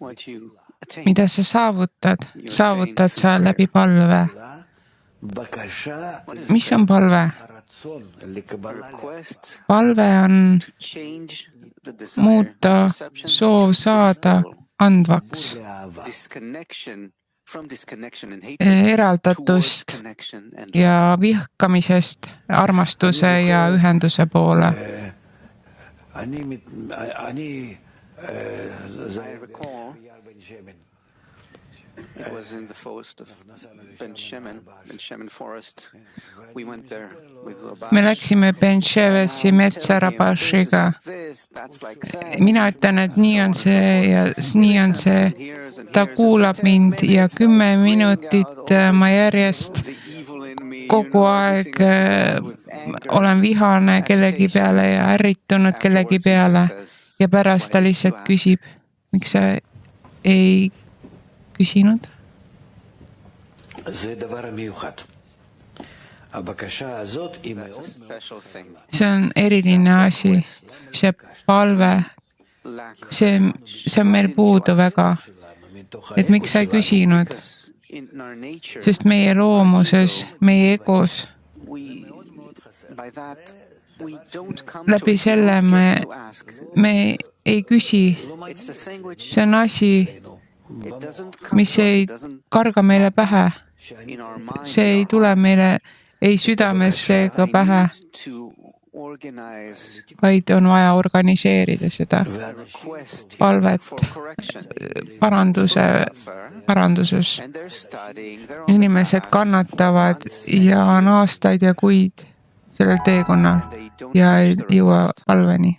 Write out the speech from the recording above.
what you attain. mida sa saavutad sa läbi palve. Mis on palve? Request Palve on to change the desire, muuta perception soov to saada disciple. andvaks, Disconnection from disconnection and hatred towards eraldatust connection and ja vihkamisest armastuse ja ühenduse poole. I recall it was in the forest of Ben Shemen forest. We went there with Rabash. Me läksime Ben Shevesi metsa Rabashiga. Mina ütlen, et nii on see ja nii on see. Ta kuulab mind ja 10 minutit ma järjest kogu aeg olen vihane kellegi peale ja ärritunud kellegi peale. Ja pärast ta lihtsalt küsib, miks sa ei küsinud? See on eriline asi, see palve, see on meil puudu väga, et miks sa ei küsinud, sest meie loomuses, meie egos, läbi selle me ei küsi, see on asi, mis ei karga meile pähe, see ei tule meile ei südamesse ega pähe, vaid on vaja organiseerida seda palvet paranduses. Inimesed kannatavad ja on aastaid ja kuid sellel teekonnal ja ei jõua palveni.